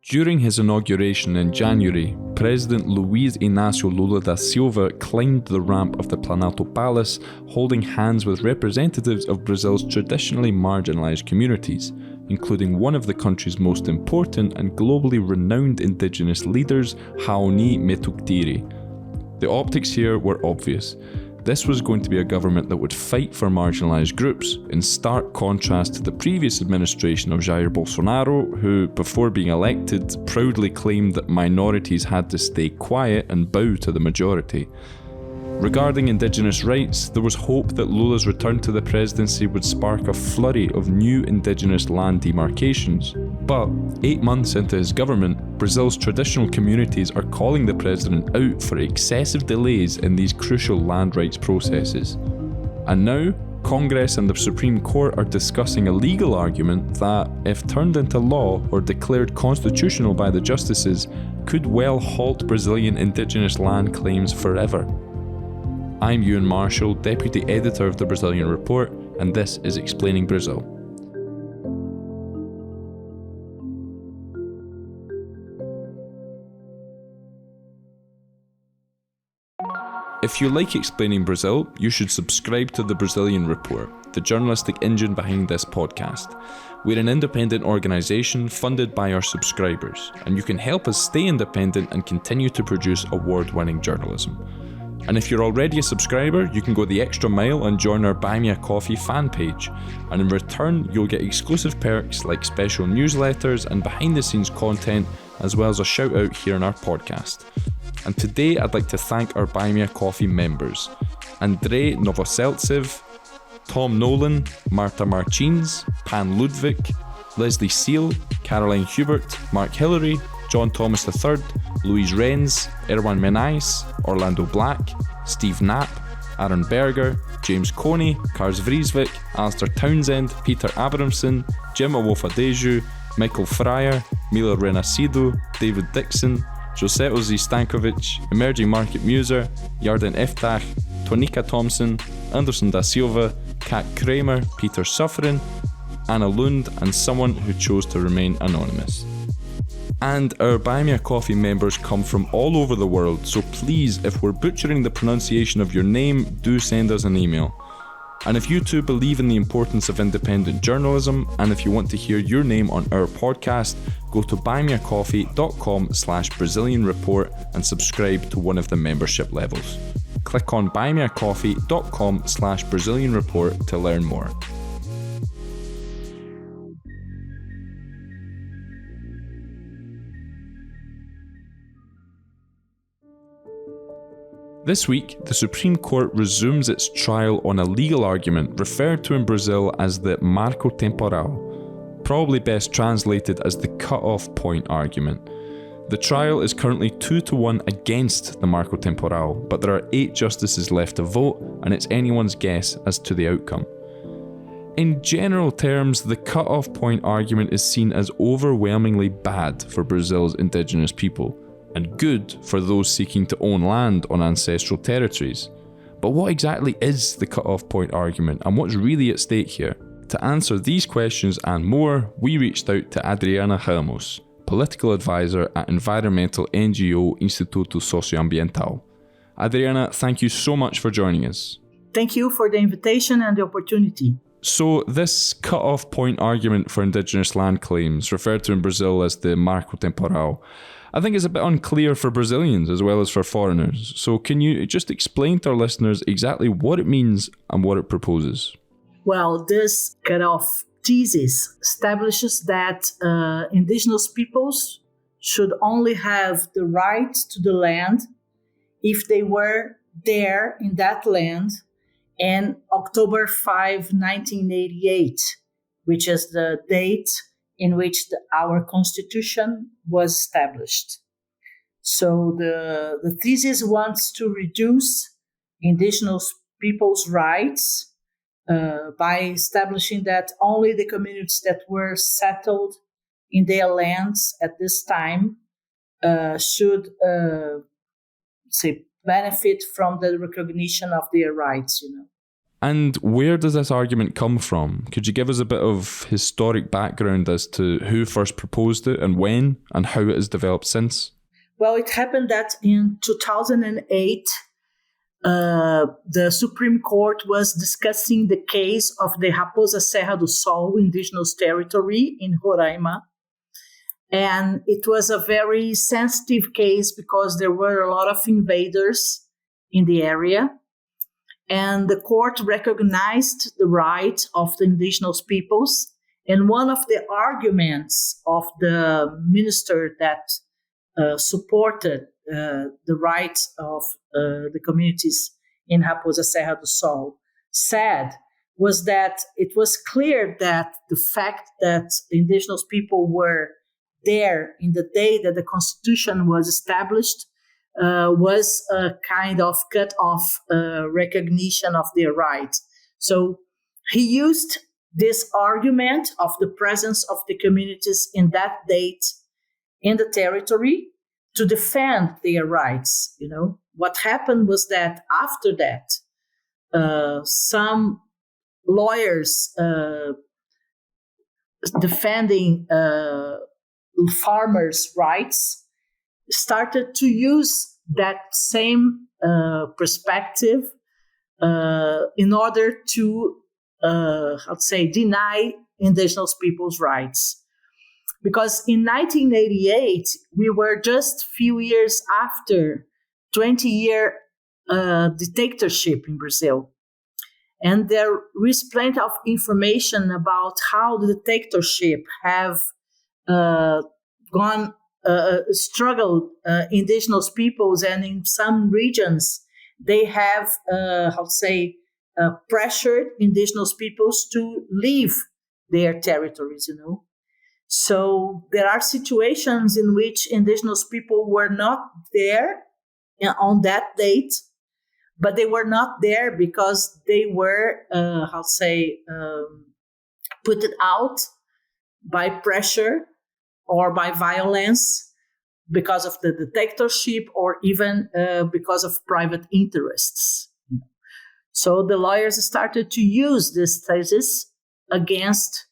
During his inauguration in January, President Luiz Inácio Lula da Silva climbed the ramp of the Planalto Palace, holding hands with representatives of Brazil's traditionally marginalized communities, including one of the country's most important and globally renowned indigenous leaders, Raoni Metuktire. The optics here were obvious. This was going to be a government that would fight for marginalised groups, in stark contrast to the previous administration of Jair Bolsonaro, who, before being elected, proudly claimed that minorities had to stay quiet and bow to the majority. Regarding indigenous rights, there was hope that Lula's return to the presidency would spark a flurry of new indigenous land demarcations. But 8 months into his government, Brazil's traditional communities are calling the president out for excessive delays in these crucial land rights processes. And now, Congress and the Supreme Court are discussing a legal argument that, if turned into law or declared constitutional by the justices, could well halt Brazilian indigenous land claims forever. I'm Ewan Marshall, Deputy Editor of the Brazilian Report, and this is Explaining Brazil. If you like Explaining Brazil, you should subscribe to the Brazilian Report, the journalistic engine behind this podcast. We're an independent organisation funded by our subscribers, and you can help us stay independent and continue to produce award-winning journalism. And if you're already a subscriber, you can go the extra mile and join our Buy Me a Coffee fan page. And in return, you'll get exclusive perks like special newsletters and behind-the-scenes content, as well as a shout-out here on our podcast. And today, I'd like to thank our Buy Me a Coffee members: Andrei Novoseltsev, Tom Nolan, Marta Martins, Pan Ludwig, Leslie Seal, Caroline Hubert, Mark Hillary, John Thomas III, Luiz Renz, Erwan Menais, Orlando Black, Steve Knapp, Aaron Berger, James Coney, Kars Vriesvik, Alistair Townsend, Peter Abramson, Jim Awofadeju, Michael Fryer, Mila Renasido, David Dixon, Jose Ozi Stankovic, Emerging Market Muser, Yarden Eftach, Tonika Thompson, Anderson da Silva, Kat Kramer, Peter Suffren, Anna Lund, and someone who chose to remain anonymous. And our Buy Me a Coffee members come from all over the world, so please, if we're butchering the pronunciation of your name, do send us an email. And if you too believe in the importance of independent journalism, and if you want to hear your name on our podcast, go to buymeacoffee.com/Brazilian Report and subscribe to one of the membership levels. Click on buymeacoffee.com/Brazilian Report to learn more. This week, the Supreme Court resumes its trial on a legal argument referred to in Brazil as the marco temporal, probably best translated as the cut-off point argument. The trial is currently 2-1 against the marco temporal, but there are 8 justices left to vote, and it's anyone's guess as to the outcome. In general terms, the cut-off point argument is seen as overwhelmingly bad for Brazil's indigenous people, and good for those seeking to own land on ancestral territories. But what exactly is the cut-off point argument, and what's really at stake here? To answer these questions and more, we reached out to Adriana Ramos, political advisor at environmental NGO Instituto Socioambiental. Adriana, thank you so much for joining us. Thank you for the invitation and the opportunity. So this cut-off point argument for indigenous land claims, referred to in Brazil as the marco temporal, I think it's a bit unclear for Brazilians as well as for foreigners. So can you just explain to our listeners exactly what it means and what it proposes? Well, this cut-off thesis establishes that indigenous peoples should only have the right to the land if they were there in that land in October 5, 1988, which is the date in which our constitution was established. So the thesis wants to reduce indigenous people's rights by establishing that only the communities that were settled in their lands at this time should benefit from the recognition of their rights, And where does this argument come from? Could you give us a bit of historic background as to who first proposed it and when, and how it has developed since? Well, it happened that in 2008, the Supreme Court was discussing the case of the Raposa Serra do Sol indigenous territory in Roraima. And it was a very sensitive case because there were a lot of invaders in the area. And the court recognized the right of the indigenous peoples. And one of the arguments of the minister that supported the rights of the communities in Raposa Serra do Sol said was that it was clear that the fact that indigenous people were there in the day that the Constitution was established was a kind of cut-off recognition of their rights. So he used this argument of the presence of the communities in that date in the territory to defend their rights. You know, what happened was that after that, some lawyers defending farmers' rights started to use that same perspective in order to, deny indigenous people's rights. Because in 1988, we were just a few years after 20-year dictatorship in Brazil. And there is plenty of information about how the dictatorship have struggled indigenous peoples, and in some regions they have pressured indigenous peoples to leave their territories. You know, so there are situations in which indigenous people were not there on that date, but they were not there because they were put out by pressure or by violence because of the dictatorship or even because of private interests. So the lawyers started to use this thesis against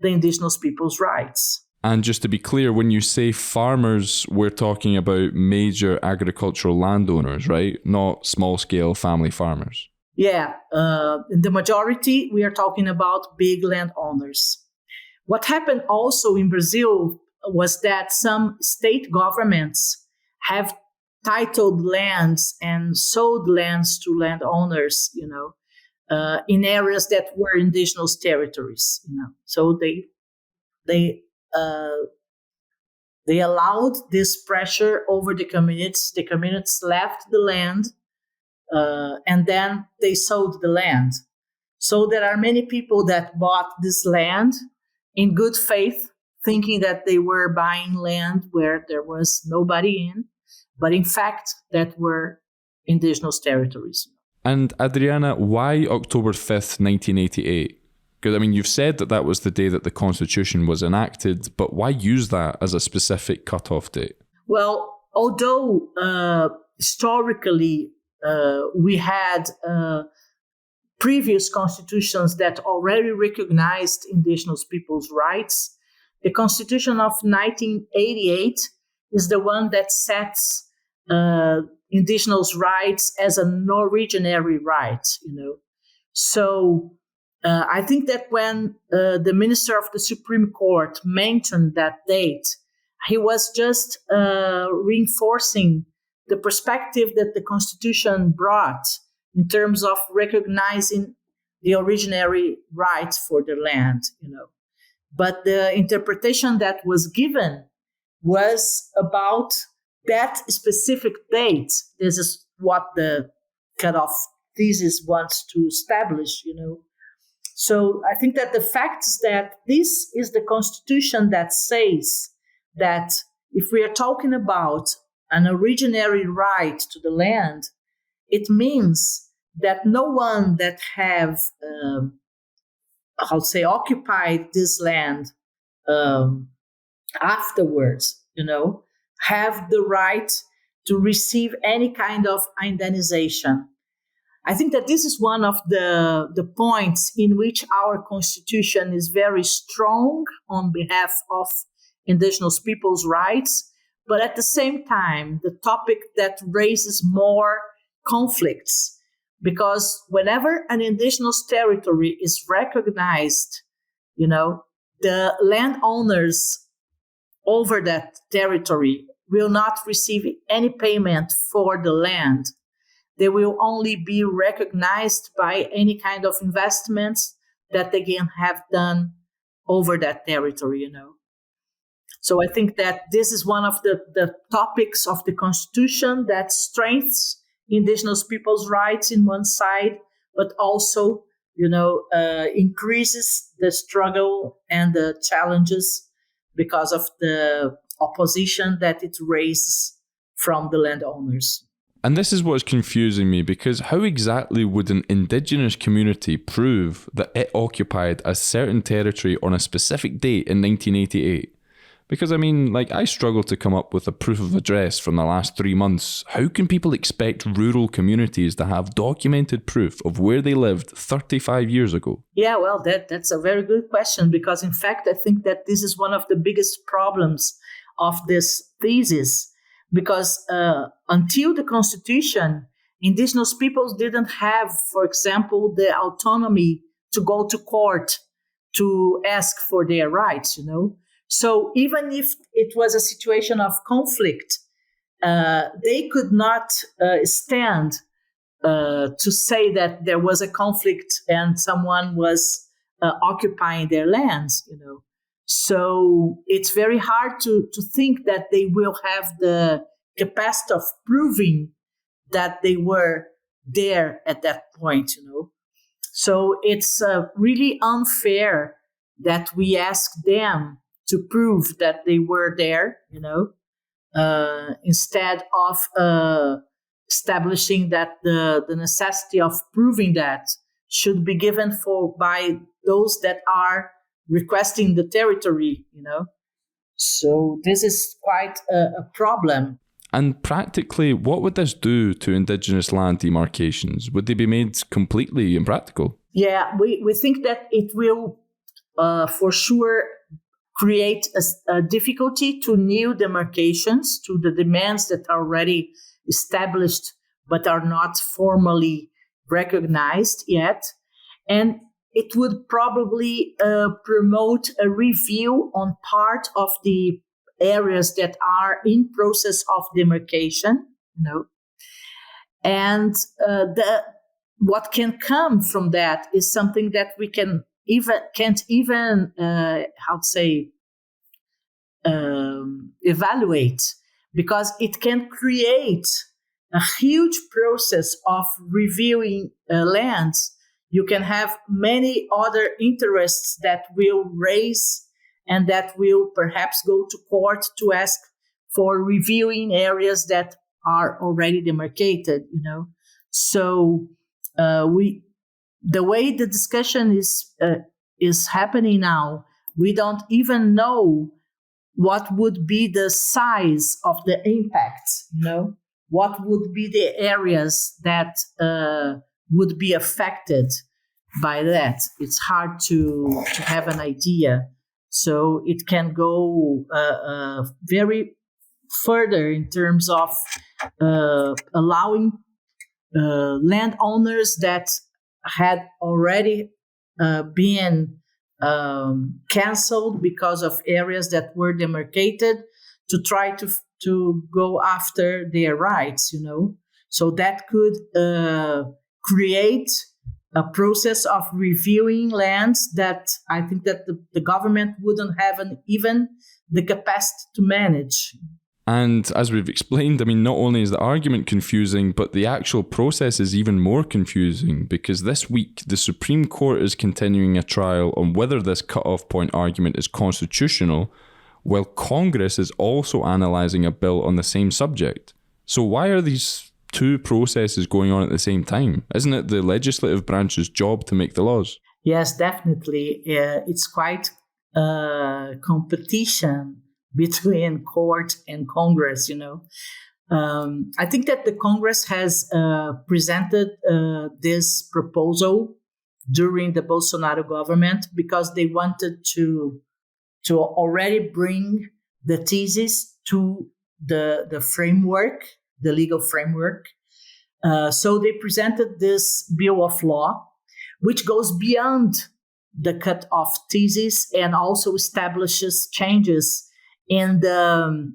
the indigenous people's rights. And just to be clear, when you say farmers, we're talking about major agricultural landowners, right? Not small-scale family farmers. Yeah, in the majority, we are talking about big landowners. What happened also in Brazil was that some state governments have titled lands and sold lands to landowners, in areas that were indigenous territories. So they allowed this pressure over the communities. The communities left the land, and then they sold the land. So there are many people that bought this land in good faith, thinking that they were buying land where there was nobody in, but in fact, that were indigenous territories. And Adriana, why October 5th, 1988? Because, you've said that was the day that the Constitution was enacted, but why use that as a specific cutoff date? Well, although historically we had previous constitutions that already recognized indigenous people's rights, the Constitution of 1988 is the one that sets indigenous rights as an originary right, So I think that when the minister of the Supreme Court mentioned that date, he was just reinforcing the perspective that the Constitution brought in terms of recognizing the originary right for the land, But the interpretation that was given was about that specific date. This is what the cutoff thesis wants to establish, So I think that the fact is that this is the Constitution that says that if we are talking about an originary right to the land, it means that no one that have, occupied this land afterwards, have the right to receive any kind of indemnization. I think that this is one of the points in which our constitution is very strong on behalf of indigenous people's rights, but at the same time, the topic that raises more conflicts, because whenever an indigenous territory is recognized, the landowners over that territory will not receive any payment for the land. They will only be recognized by any kind of investments that they can have done over that territory, So I think that this is one of the topics of the Constitution that strengthens indigenous people's rights in one side, but also, increases the struggle and the challenges because of the opposition that it raises from the landowners. And this is what's confusing me, because how exactly would an indigenous community prove that it occupied a certain territory on a specific date in 1988? Because, I struggle to come up with a proof of address from the last 3 months. How can people expect rural communities to have documented proof of where they lived 35 years ago? Yeah, well, that's a very good question, because in fact, I think that this is one of the biggest problems of this thesis, because until the Constitution, indigenous peoples didn't have, for example, the autonomy to go to court to ask for their rights, So even if it was a situation of conflict, they could not stand to say that there was a conflict and someone was occupying their lands, So it's very hard to think that they will have the capacity of proving that they were there at that point, So it's really unfair that we ask them to prove that they were there, instead of establishing that the necessity of proving that should be given by those that are requesting the territory, So this is quite a problem. And practically, what would this do to indigenous land demarcations? Would they be made completely impractical? Yeah, we think that it will for sure create a difficulty to new demarcations, to the demands that are already established but are not formally recognized yet. And it would probably promote a review on part of the areas that are in process of demarcation, And what can come from that is something that we can't even evaluate, because it can create a huge process of reviewing lands. You can have many other interests that will raise and that will perhaps go to court to ask for reviewing areas that are already demarcated, So the way the discussion is happening now, we don't even know what would be the size of the impact, What would be the areas that would be affected by that? It's hard to have an idea. So it can go very further in terms of allowing landowners that had already been canceled because of areas that were demarcated to try to go after their rights, So that could create a process of reviewing lands that I think that the government wouldn't have even the capacity to manage. And as we've explained, not only is the argument confusing, but the actual process is even more confusing, because this week the Supreme Court is continuing a trial on whether this cut-off point argument is constitutional, while Congress is also analysing a bill on the same subject. So why are these two processes going on at the same time? Isn't it the legislative branch's job to make the laws? Yes, definitely. It's quite competition between court and Congress, I think that the Congress has presented this proposal during the Bolsonaro government because they wanted to already bring the thesis to the framework, the legal framework. So they presented this bill of law, which goes beyond the cut-off thesis and also establishes changes in the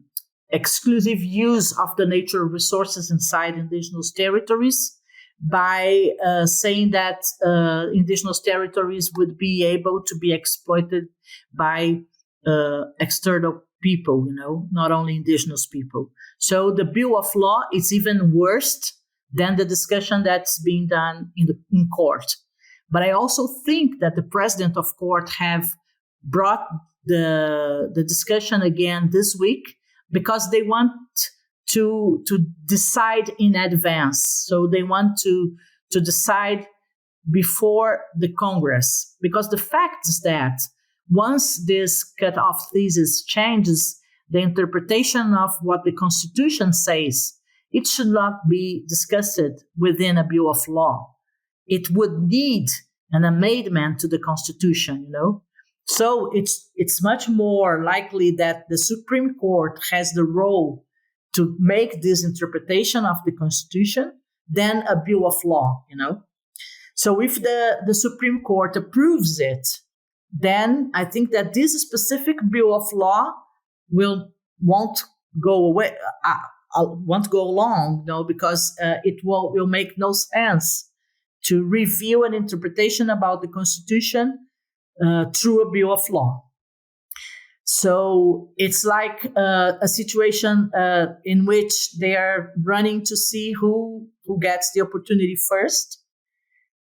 exclusive use of the natural resources inside indigenous territories by saying that indigenous territories would be able to be exploited by external people, not only indigenous people. So the bill of law is even worse than the discussion that's being done in court. But I also think that the president of court have brought the discussion again this week because they want to decide in advance. So they want to decide before the Congress. Because the fact is that once this cut-off thesis changes the interpretation of what the Constitution says, it should not be discussed within a bill of law. It would need an amendment to the Constitution, So it's much more likely that the Supreme Court has the role to make this interpretation of the Constitution than a bill of law, So if the Supreme Court approves it, then I think that this specific bill of law won't go away. Won't go along, because it will make no sense to review an interpretation about the Constitution through a bill of law. So it's like a situation in which they are running to see who gets the opportunity first.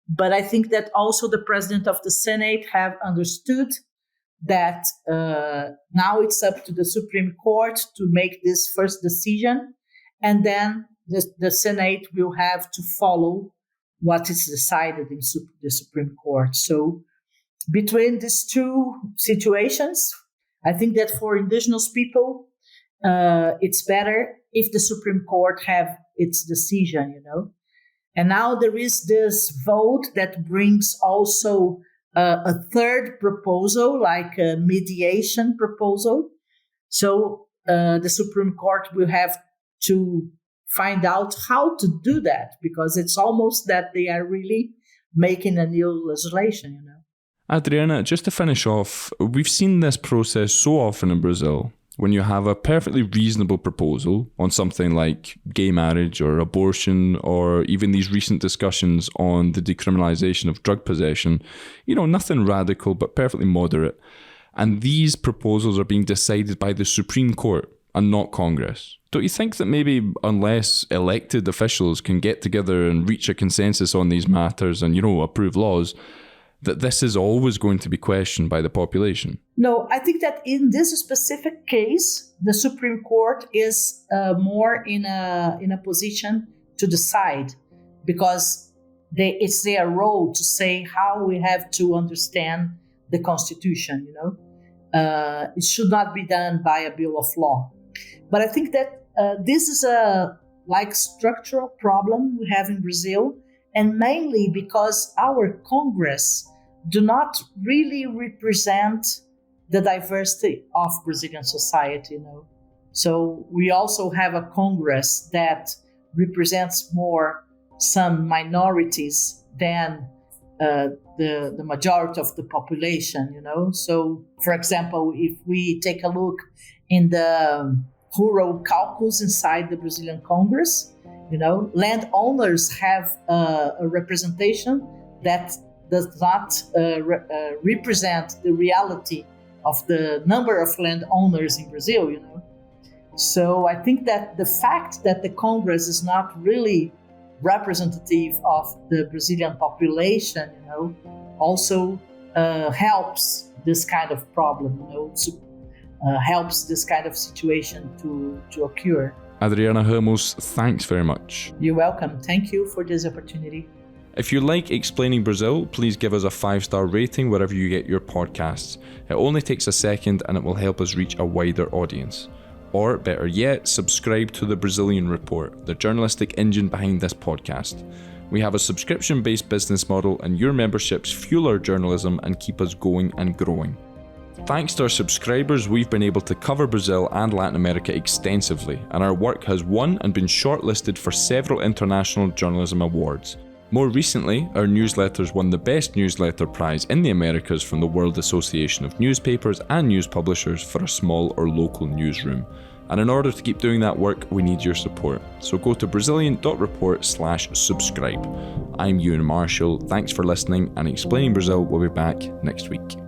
But I think that also the president of the Senate have understood that now it's up to the Supreme Court to make this first decision, and then the Senate will have to follow what is decided in the Supreme Court. So between these two situations, I think that for indigenous people, it's better if the Supreme Court have its decision, And now there is this vote that brings also a third proposal, like a mediation proposal. So the Supreme Court will have to find out how to do that, because it's almost that they are really making a new legislation, Adriana, just to finish off, we've seen this process so often in Brazil. When you have a perfectly reasonable proposal on something like gay marriage or abortion, or even these recent discussions on the decriminalization of drug possession, nothing radical but perfectly moderate. And these proposals are being decided by the Supreme Court and not Congress. Don't you think that maybe unless elected officials can get together and reach a consensus on these matters and, approve laws, that this is always going to be questioned by the population? No, I think that in this specific case, the Supreme Court is more in a position to decide, because it's their role to say how we have to understand the Constitution, It should not be done by a bill of law. But I think that this is a structural problem we have in Brazil, and mainly because our Congress do not really represent the diversity of Brazilian society, So we also have a Congress that represents more some minorities than the majority of the population, So, for example, if we take a look in the rural caucus inside the Brazilian Congress, landowners have a representation that does not represent the reality of the number of landowners in Brazil, So I think that the fact that the Congress is not really representative of the Brazilian population, also helps this kind of problem, helps this kind of situation to occur. Adriana Ramos, thanks very much. You're welcome. Thank you for this opportunity. If you like Explaining Brazil, please give us a 5-star rating wherever you get your podcasts. It only takes a second and it will help us reach a wider audience. Or, better yet, subscribe to the Brazilian Report, the journalistic engine behind this podcast. We have a subscription-based business model, and your memberships fuel our journalism and keep us going and growing. Thanks to our subscribers, we've been able to cover Brazil and Latin America extensively, and our work has won and been shortlisted for several international journalism awards. More recently, our newsletters won the Best Newsletter Prize in the Americas from the World Association of Newspapers and News Publishers for a small or local newsroom. And in order to keep doing that work, we need your support. So go to Brazilian.report/subscribe. I'm Ewan Marshall, thanks for listening, and Explaining Brazil will be back next week.